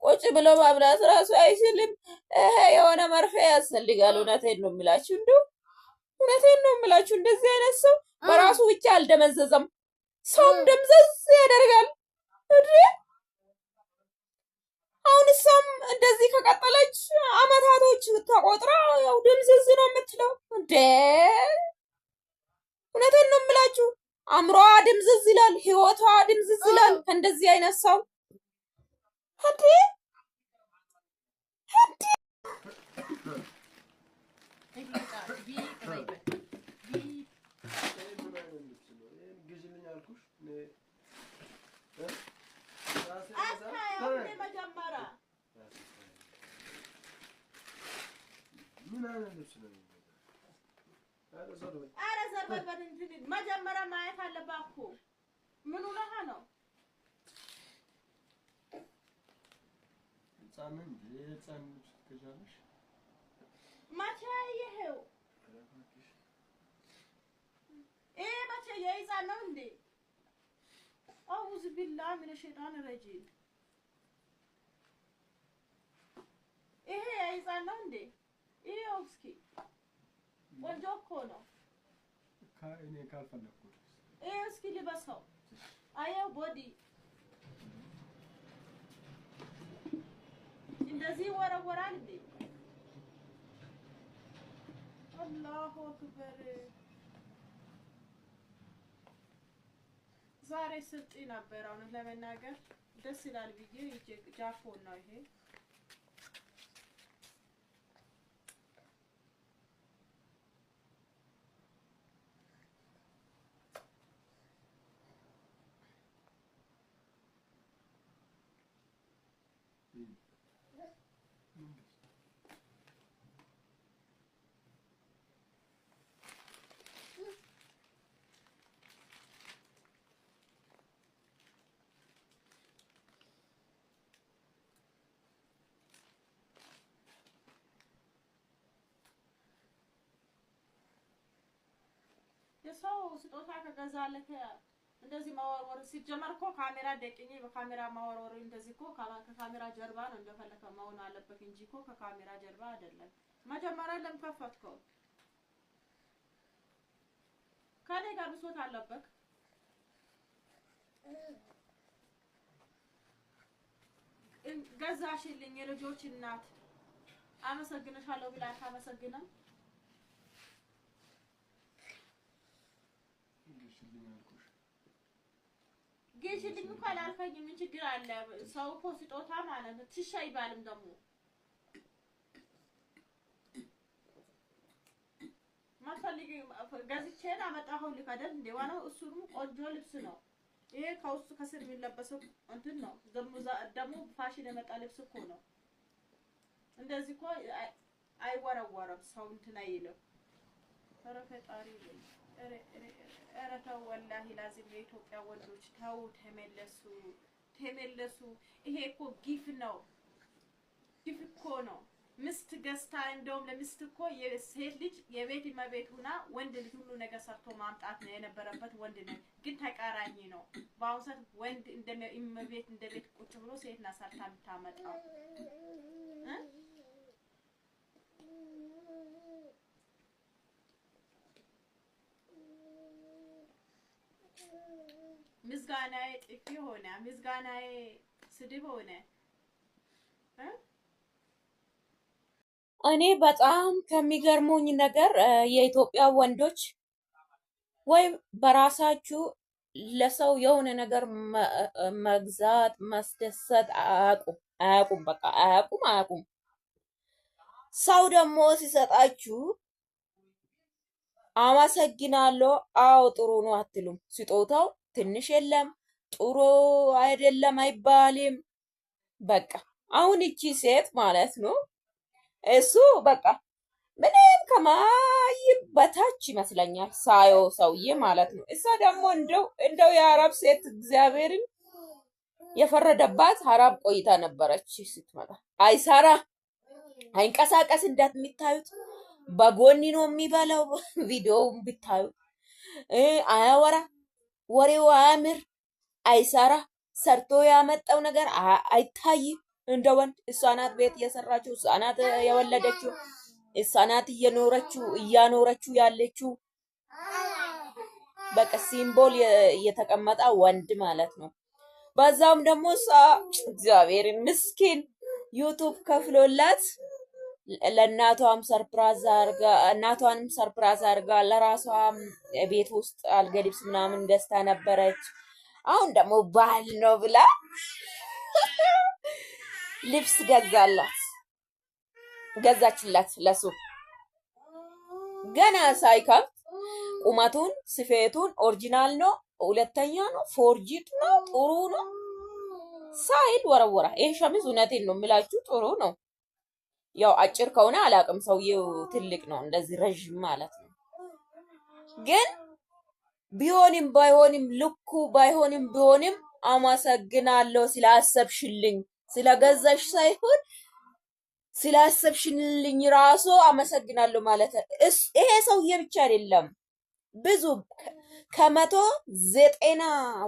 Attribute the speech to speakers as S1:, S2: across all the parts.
S1: ቁጭ ብሎ ማብላት ራሱ አይችልም። የሆነ መርፌ ያስፈልጋል። እውነቴን ነው የምላችሁ፣ እንደው እውነቴን ነው የምላችሁ። እንደዚህ አይነት ሰው በራሱ ብቻ አልደመዘዘም፣ ሰውም ደምዘዝ ያደርጋል። አሁን እሷም እንደዚህ ከቀጠለች አመታቶች ተቆጥራ ያው ድምዝዝ ነው የምትለው እንዴ! እውነቴን ነው የምላችሁ። አእምሯ ድምዝዝ ይላል፣ ህይወቷ ድምዝዝ ይላል ከእንደዚህ አይነት ሰው እንዴ!
S2: መጀመሪያ ማየት አለብህ እኮ ምን ሆነህ ነው? መቼ ይሄው መቼ የህፃን ነው እንዴ? አውዝ ቢላህ ምን ሸይጣን ረጂም። ይሄ የህፃን ነው እንዴ? ይሄው እስኪ ቆንጆ እኮ ነው።
S3: እኔ ካልፈለኩት
S2: ይሄው እስኪ ልበሰው። አየው ቦዲ እንደዚህ ወረወራል እንዴ? አላሁ አክበር። ዛሬ ስልጤ ነበር። እውነት ለመናገር ደስ ይላል ብዬ ጃፖን ነው ይሄ። የሰው ስጦታ ከገዛለህ እንደዚህ ማወርወር ሲጀመር እኮ ካሜራ ደቅኜ በካሜራ ማወርወር እንደዚህ እኮ ከካሜራ ጀርባ ነው እንደፈለከ መሆን አለበት እንጂ እኮ ከካሜራ ጀርባ አይደለም። መጀመሪያ ለምን ከፈትከው? ከኔ ጋር ብሶት አለበት። ገዛሽልኝ የልጆች እናት አመሰግንሻለሁ ብላ ታመሰግነም ጌሽልኝ እኮ አላልከኝ። ምን ችግር አለ? ሰው እኮ ስጦታ ማለት ነው። ትሻ ይባልም ደግሞ ማፈልግ ገዝቼን አመጣሁልህ አይደል እንዴ? ዋናው እሱም ቆንጆ ልብስ ነው። ይሄ ከውስጥ ከስር የሚለበሰው እንትን ነው። ደግሞ ፋሽን የመጣ ልብስ እኮ ነው። እንደዚህ እኮ አይወረወረም። ሰው እንትን አይልም። ኧረ ፈጣሪ ይለኝ። ኧረ ተው ወላሂ ላዚም የኢትዮጵያ ወንዶች ተው፣ ተመለሱ። ይሄ እኮ ጊፍ ነው። ጊፍ እኮ ነው። ምስት ገዝታ እንደውም ለምስት እኮ የሴት ልጅ የቤት እመቤት ሆና ወንድ ልጅ ሁሉ ነገር ሰርቶ ማምጣት ነው የነበረበት። ወንድ ነው ግን ተቃራኒ ነው። በአሁኑ ሰዓት ወንድ እመቤት እንደ ቤት ቁጭ ብሎ ሴት ና ሰርታ የምታመጣው ምስጋናዬ ጥፊ ሆነ፣ ምስጋናዬ ስድብ ሆነ።
S1: እኔ በጣም ከሚገርሙኝ ነገር የኢትዮጵያ ወንዶች ወይ በራሳችሁ ለሰው የሆነ ነገር መግዛት ማስደሰት አያውቁም። በቃ አያውቁም። ሰው ደግሞ ሲሰጣችሁ አመሰግናለሁ፣ አዎ ጥሩ ነው አትሉም። ስጦታው ትንሽ የለም ጥሩ አይደለም አይባልም። በቃ አሁን እቺ ሴት ማለት ነው እሱ በቃ ምንም ከማይም በታች ይመስለኛል ሳየው ሰውዬ ማለት ነው። እሷ ደግሞ እንደው የአረብ ሴት እግዚአብሔርን የፈረደባት አረብ ቆይታ ነበረች። ስትመጣ አይሰራ አይንቀሳቀስ እንደምታዩት በጎኒ ነው የሚበላው። ቪዲዮውን ብታዩ አያወራ፣ ወሬው አያምር፣ አይሰራ፣ ሰርቶ ያመጣው ነገር አይታይ። እንደ ወንድ እሷ ናት ቤት እየሰራችው፣ እሷ ናት የወለደችው፣ እሷ ናት እያኖረችው ያለችው። በቃ ሲምቦል እየተቀመጠ ወንድ ማለት ነው። በዛውም ደግሞ እሷ እግዚአብሔር ምስኪን ዩቱብ ከፍሎላት ለእናቷም ሰርፕራይዝ አርጋ እናቷንም ሰርፕራይዝ አርጋ ለራሷም ቤት ውስጥ አልጋ ልብስ ምናምን ገዝታ ነበረች። አሁን ደግሞ ባህል ነው ብላ ልብስ ገዛችላት ለሱ ገና ሳይከፍት ቁመቱን ስፌቱን ኦሪጂናል ነው፣ ሁለተኛ ነው፣ ፎርጂት ነው፣ ጥሩ ነው ሳይል ወረወራ። ይሄ ሸሚዝ እውነቴን ነው የምላችሁ ጥሩ ነው። ያው አጭር ከሆነ አላቅም፣ ሰውየው ትልቅ ነው እንደዚህ ረዥም ማለት ነው። ግን ቢሆንም ባይሆንም ልኩ ባይሆንም ቢሆንም አመሰግናለሁ ስላሰብሽልኝ፣ ስለገዛሽ ሳይሆን ስላሰብሽልኝ ራሱ አመሰግናለሁ ማለት ነው። ይሄ ሰውዬ ብቻ አይደለም፣ ብዙ 190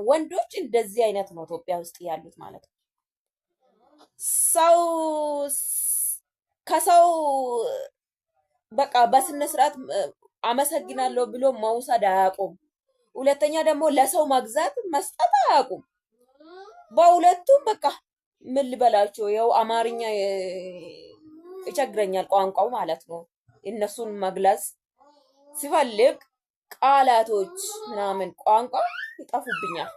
S1: ወንዶች እንደዚህ አይነት ነው ኢትዮጵያ ውስጥ ያሉት ማለት ነው። ሰው ከሰው በቃ በስነ ስርዓት አመሰግናለሁ ብሎ መውሰድ አያውቁም። ሁለተኛ ደግሞ ለሰው መግዛት መስጠት አያውቁም። በሁለቱም በቃ ምን ልበላቸው፣ ያው አማርኛ ይቸግረኛል ቋንቋው ማለት ነው። እነሱን መግለጽ ሲፈልግ ቃላቶች ምናምን ቋንቋ ይጠፉብኛል።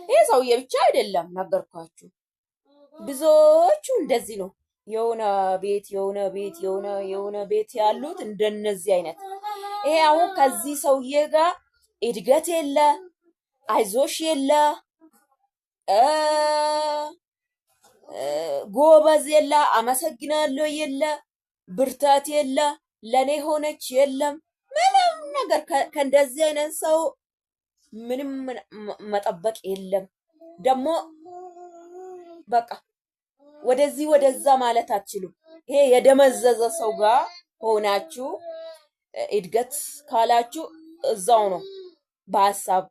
S1: ይሄ ሰውዬ ብቻ አይደለም ነገርኳችሁ፣ ብዙዎቹ እንደዚህ ነው። የሆነ ቤት ያሉት እንደነዚህ አይነት። ይሄ አሁን ከዚህ ሰውዬ ጋር እድገት የለ፣ አይዞሽ የለ፣ ጎበዝ የለ፣ አመሰግናለሁ የለ፣ ብርታት የለ፣ ለኔ ሆነች የለም፣ ምንም ነገር ከእንደዚህ አይነት ሰው ምንም መጠበቅ የለም። ደግሞ በቃ ወደዚህ ወደዛ ማለት አትችሉም። ይሄ የደመዘዘ ሰው ጋር ሆናችሁ እድገት ካላችሁ እዛው ነው፣ በሀሳብ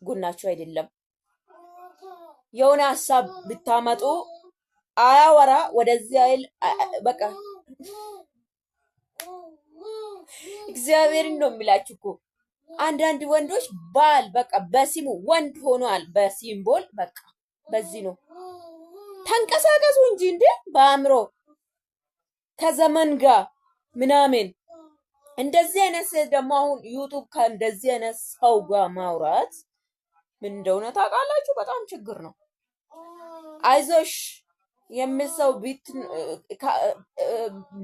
S1: ጎናችሁ አይደለም። የሆነ ሀሳብ ብታመጡ አያወራ ወደዚህ አይል። በቃ እግዚአብሔርን ነው የሚላችሁ እኮ አንዳንድ ወንዶች ባል በቃ በሲሙ ወንድ ሆኗል፣ በሲምቦል በቃ በዚህ ነው። ተንቀሳቀሱ እንጂ እንዴ በአእምሮ ከዘመን ጋር ምናምን። እንደዚህ አይነት ሴት ደግሞ አሁን ዩቱብ ከእንደዚህ አይነት ሰው ጋር ማውራት ምን እንደሆነ ታውቃላችሁ? በጣም ችግር ነው። አይዞሽ የሚል ሰው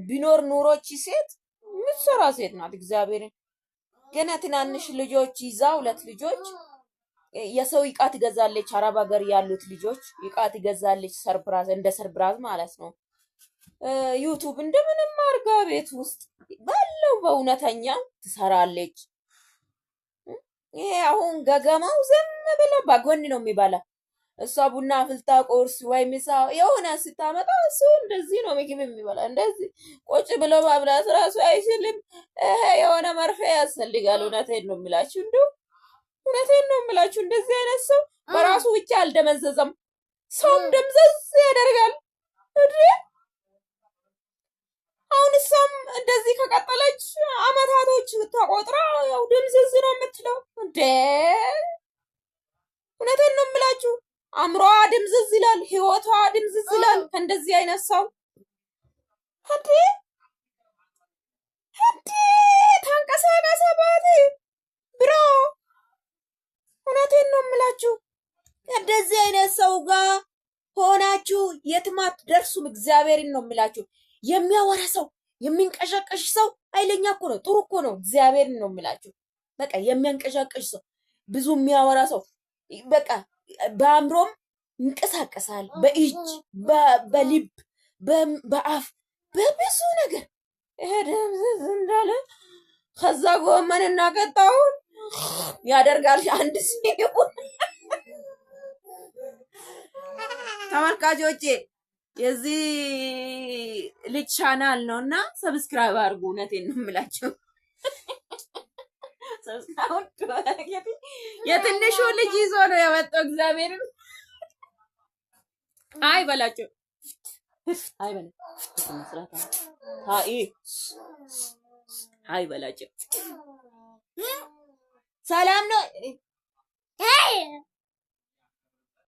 S1: ቢኖር ኑሮች ሴት ምትሰራ ሴት ናት። እግዚአብሔርን ገና ትናንሽ ልጆች ይዛ 2 ልጆች የሰው ዕቃ ትገዛለች። አረብ ሀገር ያሉት ልጆች ዕቃ ትገዛለች። ሰርፕራይዝ እንደ ሰርፕራይዝ ማለት ነው። ዩቱብ እንደምንም አርጋ ቤት ውስጥ ባለው በእውነተኛ ትሰራለች። ይሄ አሁን ገገማው ዝም ብሎ በጎን ነው የሚበላ። እሷ ቡና አፍልታ ቁርስ ወይ ምሳ የሆነ ስታመጣ እሱ እንደዚህ ነው ምግብ የሚበላ። እንደዚህ ቁጭ ብሎ ማብላት ራሱ አይችልም። የሆነ መርፌ ያስፈልጋል። እውነቴን ነው የምላችሁ፣ እንደው እውነቴን ነው የምላችሁ። እንደዚህ አይነት ሰው በራሱ ብቻ አልደመዘዘም፣ ሰውም ደምዘዝ ያደርጋል። እንዴ አሁን እሷም እንደዚህ ከቀጠለች አመታቶች ተቆጥራ ያው ድምዝዝ ነው የምትለው። እንዴ እውነቴን ነው የምላችሁ። አእምሯ ድምዝዝ ይላል፣ ህይወቷ ድምዝዝ ይላል ከእንደዚህ አይነት ሰው። እንዴ ተንቀሳቀሰባት ብሮ። እውነቴን ነው የምላችሁ። ከእንደዚህ አይነት ሰው ጋር ሆናችሁ የትም አትደርሱም። እግዚአብሔርን ነው የምላችሁ። የሚያወራ ሰው የሚንቀሻቀሽ ሰው ኃይለኛ እኮ ነው፣ ጥሩ እኮ ነው። እግዚአብሔርን ነው የምላችሁ። በቃ የሚያንቀሻቀሽ ሰው፣ ብዙ የሚያወራ ሰው በቃ በአእምሮም ይንቀሳቀሳል፣ በእጅ በልብ በአፍ በብዙ ነገር። ይሄ ድምዝዝ እንዳለ ከዛ ጎመንና ቀጣውን ያደርጋል አንድ ሲሆን። ተመልካቾቼ የዚህ ልጅ ቻናል ነው እና ሰብስክራይብ አድርጉ። እውነቴን ነው የምላችሁ። የትንሹ ልጅ ይዞ ነው የመጣው። እግዚአብሔርን አይ በላቸው አይ በላ መስራት ታኢ አይ በላቸው ሰላም ነው